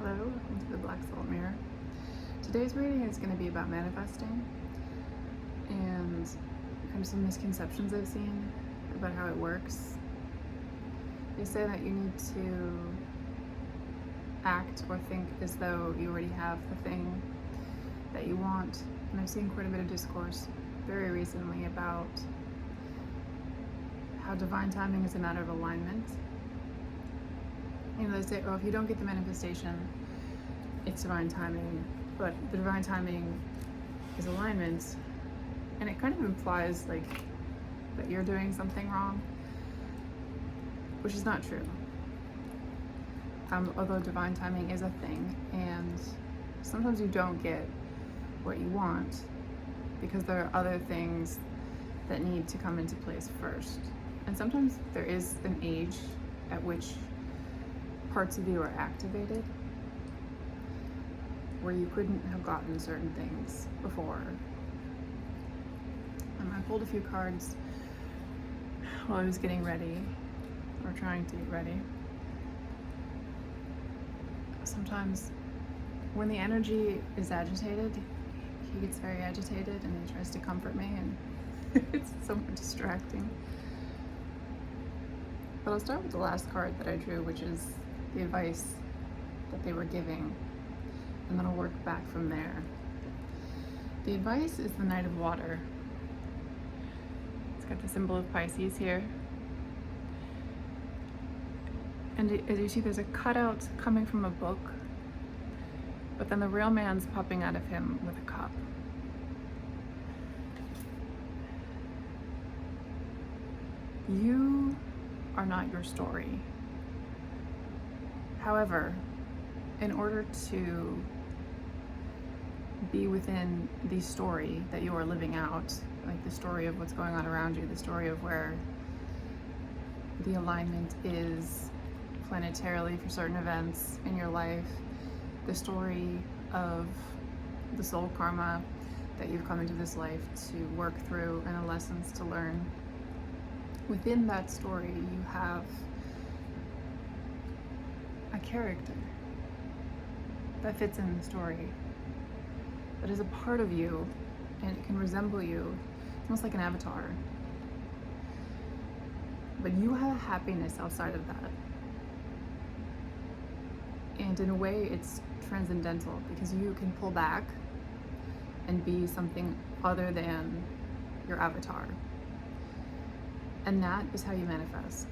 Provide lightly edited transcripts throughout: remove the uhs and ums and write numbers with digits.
Hello, welcome to the Black Salt Mirror. Today's reading is going to be about manifesting and kind of some misconceptions I've seen about how it works. They say that you need to act or think as though you already have the thing that you want. And I've seen quite a bit of discourse very recently about how divine timing is a matter of alignment. You know, they say, oh, if you don't get the manifestation, it's divine timing, but the divine timing is alignment, and it kind of implies like that you're doing something wrong, which is not true. Although divine timing is a thing, and sometimes you don't get what you want because there are other things that need to come into place first. And sometimes there is an age at which parts of you are activated where you couldn't have gotten certain things before. I pulled a few cards while I was getting ready, or trying to get ready. Sometimes when the energy is agitated, he gets very agitated and he tries to comfort me, and it's somewhat distracting. But I'll start with the last card that I drew, which is the advice that they were giving, and then I'll work back from there. The advice is the Knight of Water. It's got the symbol of Pisces here. And as you see, there's a cutout coming from a book, but then the real man's popping out of him with a cup. You are not your story. However, in order to be within the story that you are living out, like the story of what's going on around you, the story of where the alignment is planetarily for certain events in your life, the story of the soul karma that you've come into this life to work through, and the lessons to learn. Within that story, you have a character that fits in the story, that is a part of you, and it can resemble you, almost like an avatar. But you have a happiness outside of that. And in a way, it's transcendental because you can pull back and be something other than your avatar. And that is how you manifest,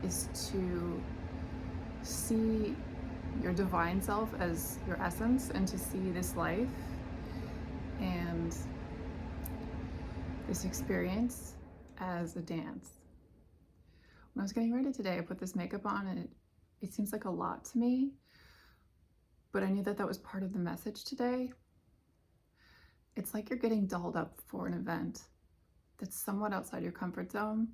is to see your divine self as your essence, and to see this life and this experience as a dance. When I was getting ready today, I put this makeup on, and it seems like a lot to me, but I knew that that was part of the message today. It's like you're getting dolled up for an event that's somewhat outside your comfort zone,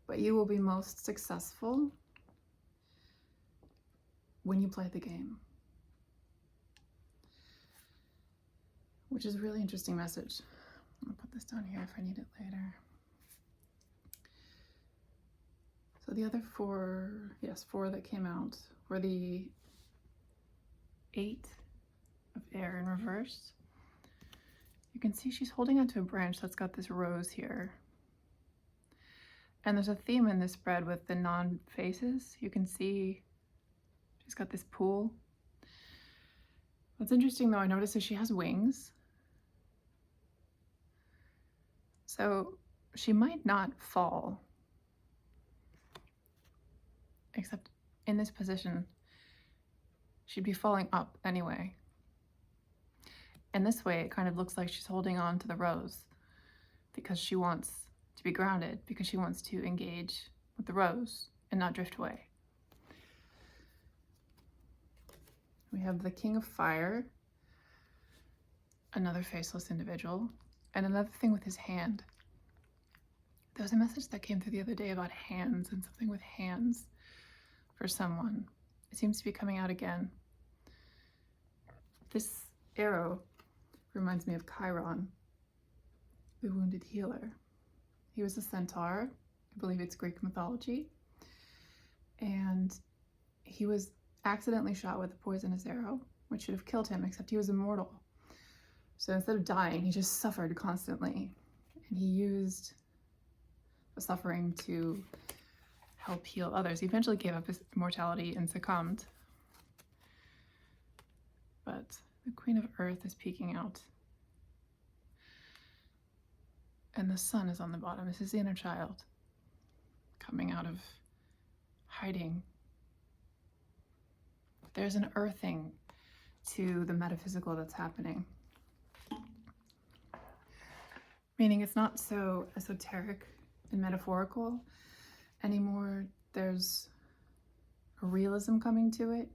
but you will be most successful when you play the game. Which is a really interesting message. I'll put this down here if I need it later. So the other four that came out were the 8 of air in reverse. You can see she's holding onto a branch that's got this rose here. And there's a theme in this spread with the non-faces. You can see she's got this pool. What's interesting though, I noticed is she has wings. So she might not fall, except in this position, she'd be falling up anyway. And this way, it kind of looks like she's holding on to the rose because she wants to be grounded, because she wants to engage with the rose and not drift away. We have the King of Fire, another faceless individual, and another thing with his hand. There was a message that came through the other day about hands and something with hands for someone. It seems to be coming out again. This arrow reminds me of Chiron, the wounded healer. He was a centaur. I believe it's Greek mythology. And he was accidentally shot with a poisonous arrow, which should have killed him, except he was immortal. So instead of dying, he just suffered constantly. And he used the suffering to help heal others. He eventually gave up his immortality and succumbed. But the Queen of Earth is peeking out. And the sun is on the bottom. This is the inner child coming out of hiding. There's an earthing to the metaphysical that's happening. Meaning it's not so esoteric and metaphorical anymore. There's a realism coming to it.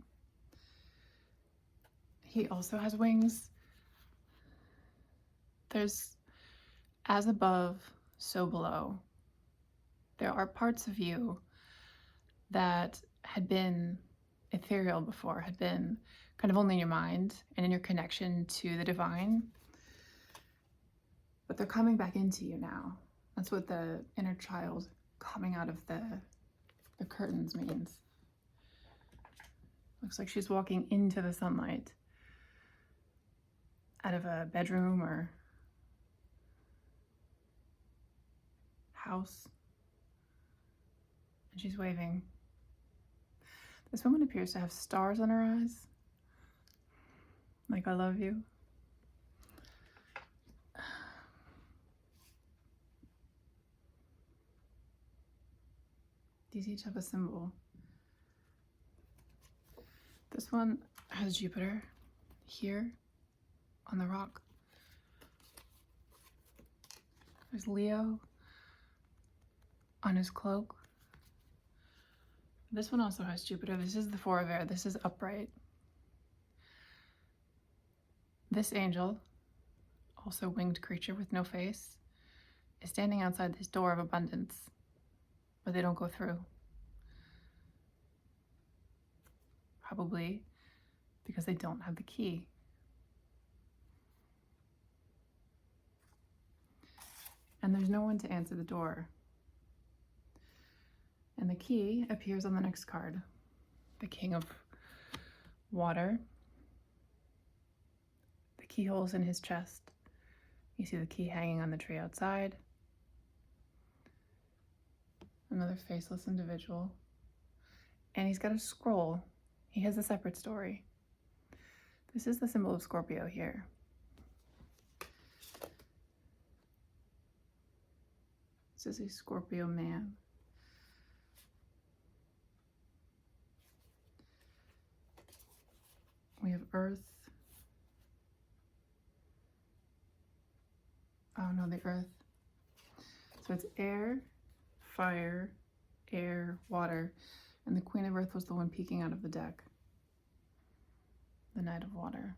He also has wings. There's as above, so below. There are parts of you that had been ethereal before, had been kind of only in your mind and in your connection to the divine. But they're coming back into you now. That's what the inner child coming out of the curtains means. Looks like she's walking into the sunlight out of a bedroom or house. And she's waving. This woman appears to have stars on her eyes. Like, I love you. These each have a symbol. This one has Jupiter here on the rock. There's Leo on his cloak. This one also has Jupiter. This is the Four of Air. This is upright. This angel, also winged creature with no face, is standing outside this door of abundance, but they don't go through. Probably because they don't have the key. And there's no one to answer the door. And the key appears on the next card. The King of Water. The keyhole's in his chest. You see the key hanging on the tree outside. Another faceless individual. And he's got a scroll. He has a separate story. This is the symbol of Scorpio here. This is a Scorpio man. We have Earth. Oh no, the Earth. So it's air, fire, air, water. And the Queen of Earth was the one peeking out of the deck. The Knight of Water.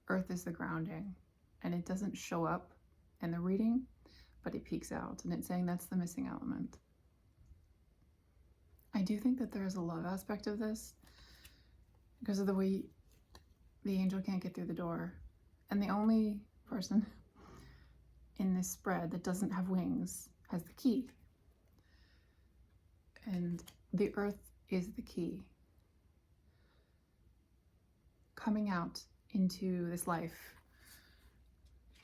Earth is the grounding. And it doesn't show up in the reading, but it peeks out. And it's saying that's the missing element. I do think that there is a love aspect of this because of the way the angel can't get through the door. And the only person in this spread that doesn't have wings has the key. And the Earth is the key. Coming out into this life.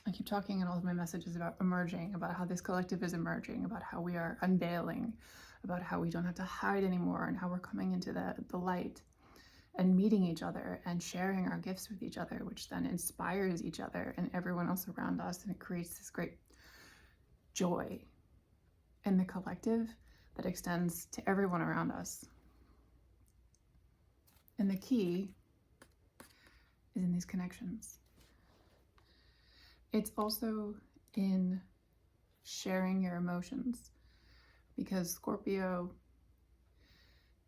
I keep talking in all of my messages about emerging, about how this collective is emerging, about how we are unveiling, about how we don't have to hide anymore, and how we're coming into the light and meeting each other and sharing our gifts with each other, which then inspires each other and everyone else around us, and it creates this great joy in the collective that extends to everyone around us. And the key is in these connections. It's also in sharing your emotions, because Scorpio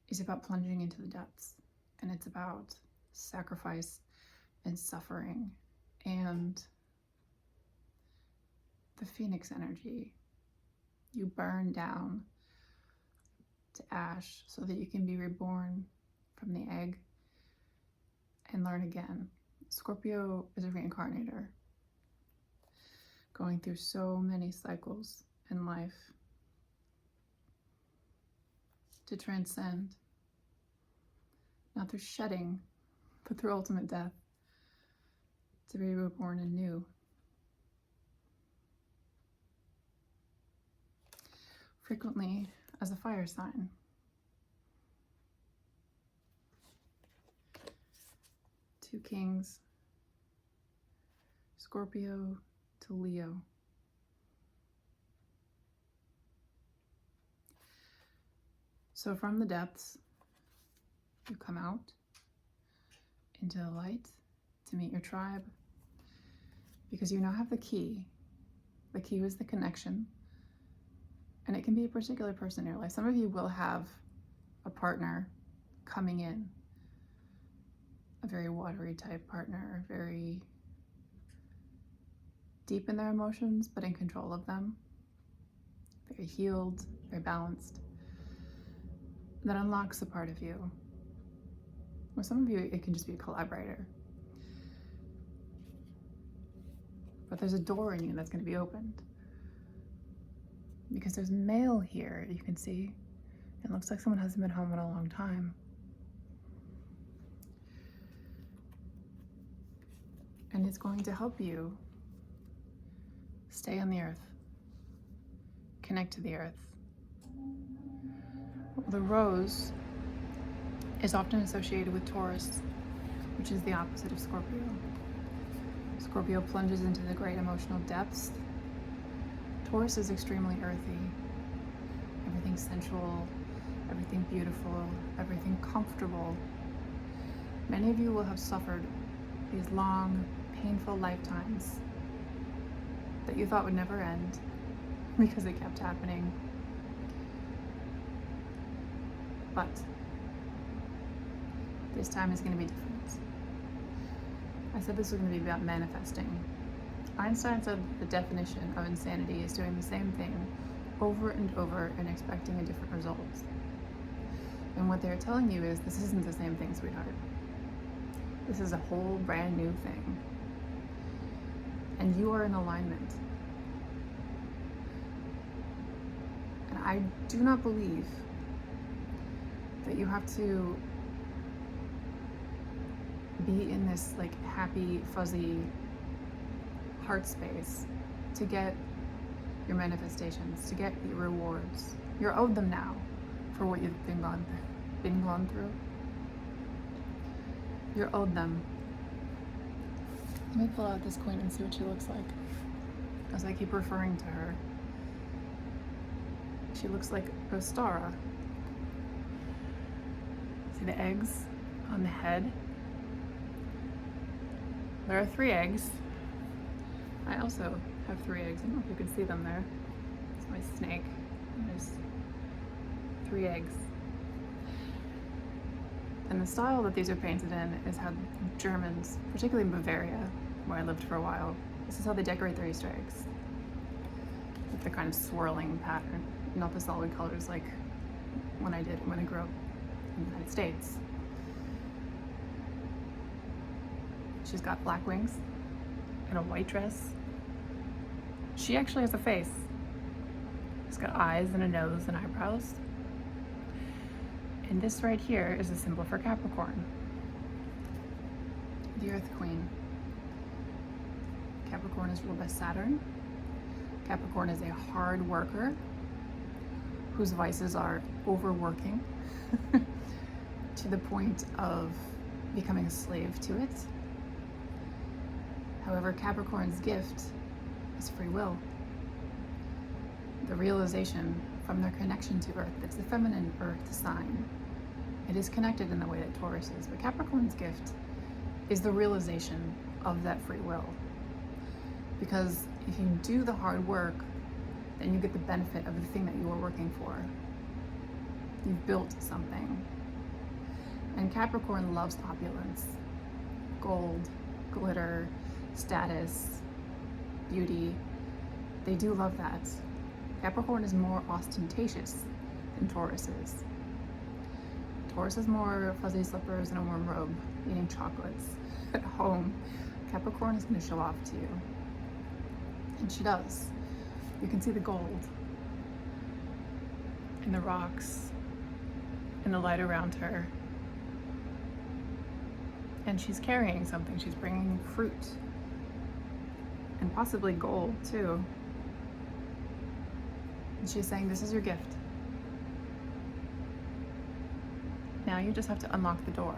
is about plunging into the depths, and it's about sacrifice and suffering and the Phoenix energy. You burn down to ash so that you can be reborn from the egg and learn again. Scorpio is a reincarnator, going through so many cycles in life to transcend. not through shedding, but through ultimate death, to be reborn anew. Frequently as a fire sign. Two kings, Scorpio to Leo. So from the depths, you come out into the light to meet your tribe, because you now have the key. The key was the connection, and it can be a particular person in your life. Some of you will have a partner coming in, a very watery type partner, very deep in their emotions, but in control of them, very healed, very balanced. That unlocks a part of you. With some of you, it can just be a collaborator. But there's a door in you that's going to be opened. Because there's mail here, you can see. It looks like someone hasn't been home in a long time. And it's going to help you stay on the earth, connect to the earth. The rose is often associated with Taurus, which is the opposite of Scorpio. Scorpio plunges into the great emotional depths. Taurus is extremely earthy. Everything sensual, everything beautiful, everything comfortable. Many of you will have suffered these long, painful lifetimes that you thought would never end because it kept happening. But this time is going to be different. I said this was going to be about manifesting. Einstein said the definition of insanity is doing the same thing over and over and expecting a different result. And what they're telling you is this isn't the same thing, sweetheart. This is a whole brand new thing. And you are in alignment. And I do not believe that you have to be in this like happy, fuzzy heart space to get your manifestations, to get your rewards. You're owed them now for what you've been gone through. You're owed them. Let me pull out this queen and see what she looks like, as I keep referring to her. She looks like Ostara. See the eggs on the head? There are 3 eggs. I also have 3 eggs. I don't know if you can see them there. It's my snake. And there's 3 eggs. And the style that these are painted in is how Germans, particularly in Bavaria, where I lived for a while, this is how they decorate their Easter eggs. With the kind of swirling pattern, not the solid colors like when I grew up in the United States. She's got black wings and a white dress. She actually has a face. She's got eyes and a nose and eyebrows. And this right here is a symbol for Capricorn, the Earth Queen. Capricorn is ruled by Saturn. Capricorn is a hard worker whose vices are overworking to the point of becoming a slave to it. However, Capricorn's gift is free will. The realization from their connection to Earth. It's the feminine Earth sign. It is connected in the way that Taurus is, but Capricorn's gift is the realization of that free will. Because if you do the hard work, then you get the benefit of the thing that you are working for. You've built something. And Capricorn loves opulence, gold, glitter, status, beauty. They do love that. Capricorn is more ostentatious than Taurus is. Taurus is more fuzzy slippers and a warm robe, eating chocolates at home. Capricorn is going to show off to you. And she does. You can see the gold in the rocks, in the light around her. And she's carrying something. She's bringing fruit. And possibly gold, too. And she's saying, this is your gift. Now you just have to unlock the door.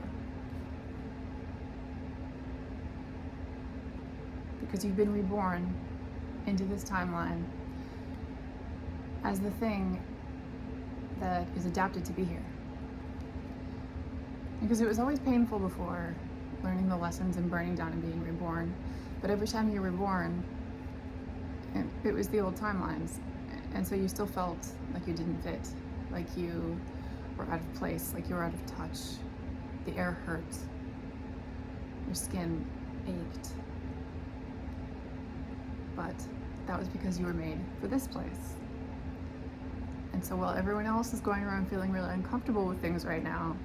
Because you've been reborn into this timeline as the thing that is adapted to be here. Because it was always painful before, learning the lessons and burning down and being reborn. But every time you were reborn, it was the old timelines. And so you still felt like you didn't fit, like you were out of place, like you were out of touch. The air hurt. Your skin ached. But that was because you were made for this place. And so while everyone else is going around feeling really uncomfortable with things right now,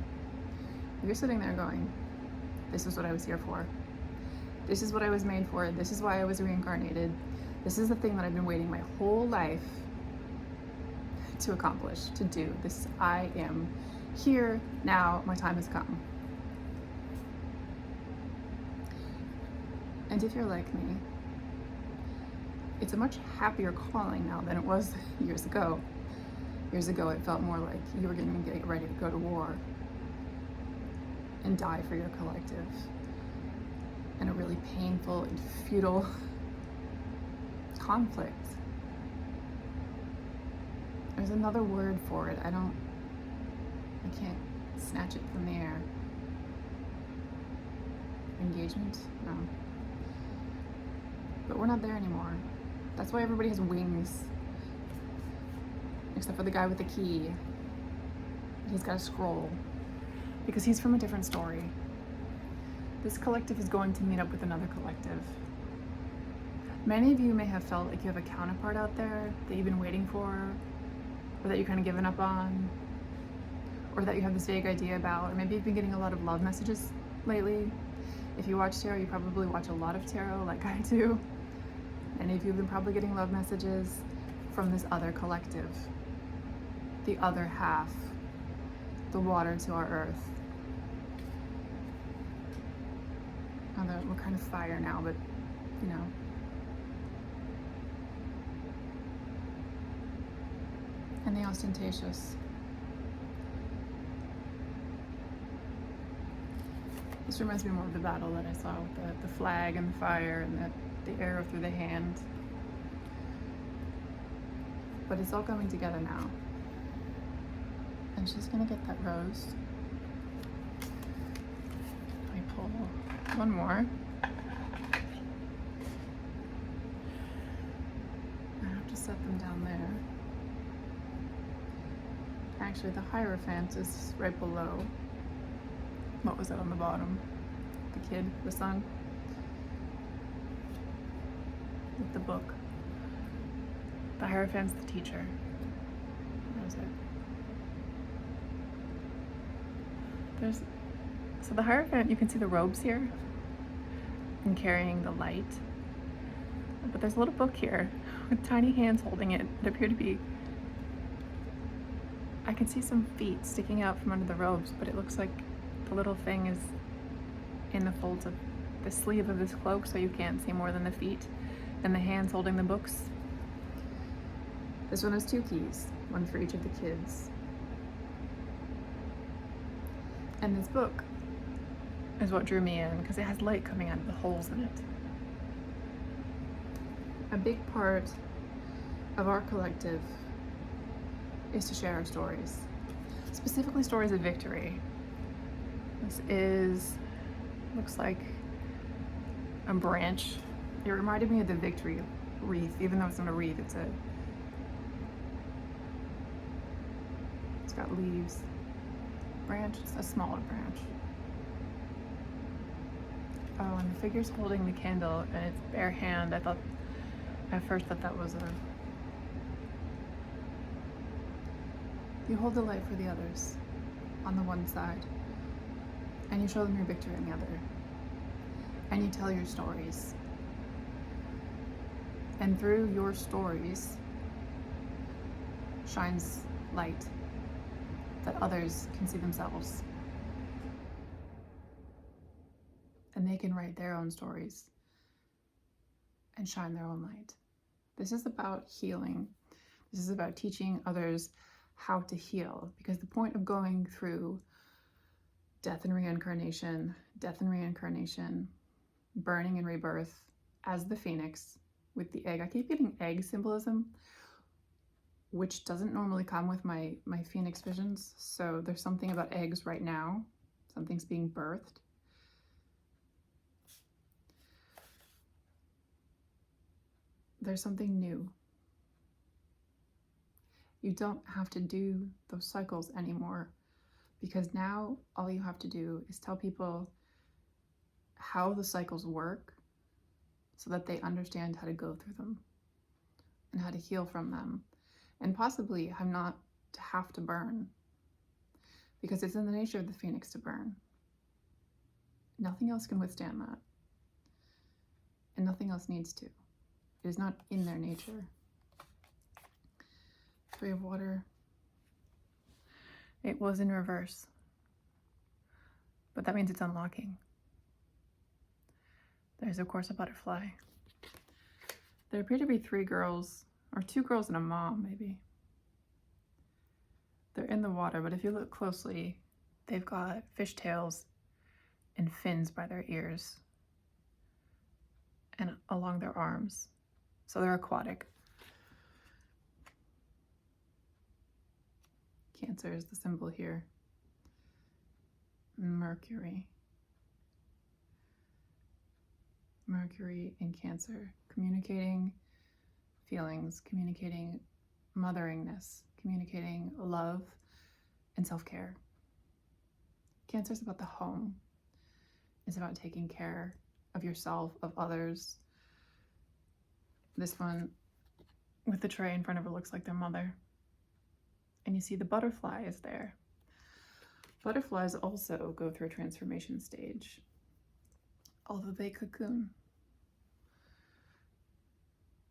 you're sitting there going, this is what I was here for. This is what I was made for. This is why I was reincarnated. This is the thing that I've been waiting my whole life to accomplish, to do. This, I am here now, my time has come. And if you're like me, it's a much happier calling now than it was years ago. Years ago, it felt more like you were going to get ready to go to war and die for your collective in a really painful and futile conflict. There's another word for it. I can't snatch it from the air. Engagement? No. But we're not there anymore. That's why everybody has wings. Except for the guy with the key. He's got a scroll. Because he's from a different story. This collective is going to meet up with another collective. Many of you may have felt like you have a counterpart out there that you've been waiting for, or that you've kind of given up on, or that you have this vague idea about, or maybe you've been getting a lot of love messages lately. If you watch tarot, you probably watch a lot of tarot like I do. Many of you have been probably getting love messages from this other collective, the other half, the water to our earth. We're kind of fire now, but you know. And the ostentatious. This reminds me more of the battle that I saw with the flag and the fire and the arrow through the hand. But it's all coming together now. And she's gonna get that rose. I pull one more. I have to set them down there. Actually, the Hierophant is right below. What was that on the bottom? The kid, the son? With the book. The Hierophant's the teacher. Where is it? So the Hierophant, you can see the robes here and carrying the light. But there's a little book here with tiny hands holding it that appear to be, I can see some feet sticking out from under the robes, but it looks like the little thing is in the folds of the sleeve of this cloak, so you can't see more than the feet and the hands holding the books. This one has 2 keys, one for each of the kids. And this book is what drew me in, because it has light coming out of the holes in it. A big part of our collective is to share our stories, specifically stories of victory. This looks like a branch. It reminded me of the victory wreath, even though it's not a wreath, it's got leaves. Branch, it's a smaller branch. Oh, and the figure's holding the candle in its bare hand. I thought, at first, that was a... You hold the light for the others on the one side, and you show them your victory on the other, and you tell your stories. And through your stories shines light that others can see themselves. and they can write their own stories and shine their own light. This is about healing. This is about teaching others how to heal, because the point of going through death and reincarnation, burning and rebirth as the phoenix with the egg. I keep getting egg symbolism, which doesn't normally come with my phoenix visions. So there's something about eggs right now. Something's being birthed. There's something new. You don't have to do those cycles anymore, because now all you have to do is tell people how the cycles work so that they understand how to go through them and how to heal from them, and possibly how not to have to burn, because it's in the nature of the phoenix to burn. Nothing else can withstand that, and nothing else needs to. It is not in their nature. Three of water. It was in reverse, but that means it's unlocking. There's of course a butterfly. There appear to be 3 girls, or 2 girls and a mom maybe. They're in the water, but if you look closely, they've got fishtails and fins by their ears and along their arms. So they're aquatic. Cancer is the symbol here. Mercury. Mercury in Cancer, communicating feelings, communicating motheringness, communicating love and self-care. Cancer is about the home. It's about taking care of yourself, of others. This one with the tray in front of her looks like their mother. And you see the butterfly is there. Butterflies also go through a transformation stage, although they cocoon.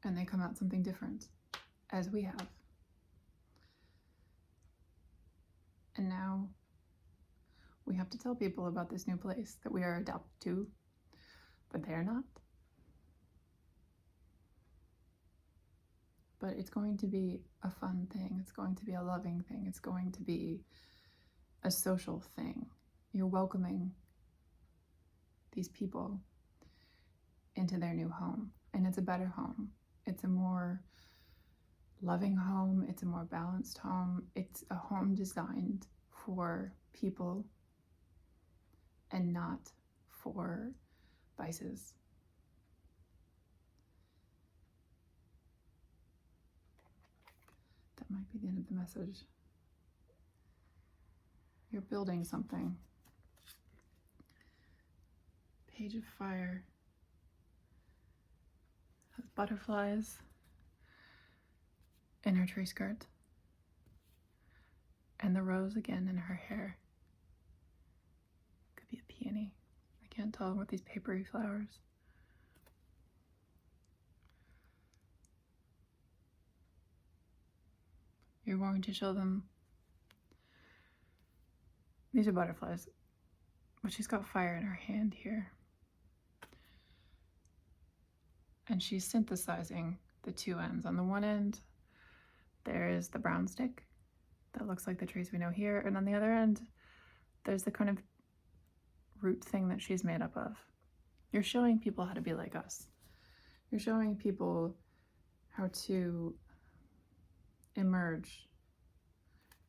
And they come out something different, as we have. And now we have to tell people about this new place that we are adapted to, but they are not. But it's going to be a fun thing. It's going to be a loving thing. It's going to be a social thing. You're welcoming these people into their new home. And it's a better home. It's a more loving home. It's a more balanced home. It's a home designed for people and not for vices. That might be the end of the message. You're building something. Page of Fire. Has butterflies in her tree skirt. And the rose again in her hair. Could be a peony. I can't tell with these papery flowers. You're going to show them. These are butterflies, but she's got fire in her hand here. And she's synthesizing the 2 ends. On the one end, there is the brown stick that looks like the trees we know here. And on the other end, there's the kind of root thing that she's made up of. You're showing people how to be like us. You're showing people how to emerge.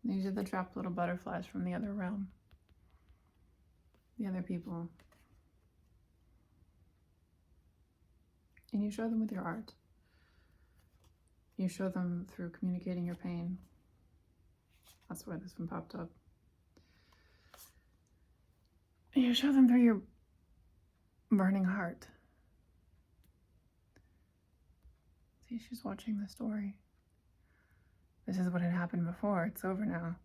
These are the trapped little butterflies from the other realm. The other people. And you show them with your art. You show them through communicating your pain. That's why this one popped up. And you show them through your burning heart. See, she's watching the story. This is what had happened before. It's over now.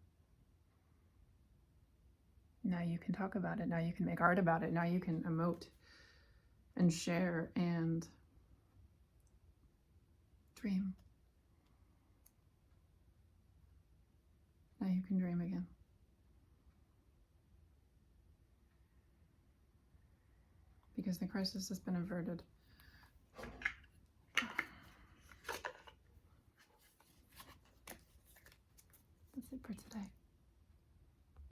Now you can talk about it. Now you can make art about it. Now you can emote and share and dream. Now you can dream again. because the crisis has been averted. That's it for today.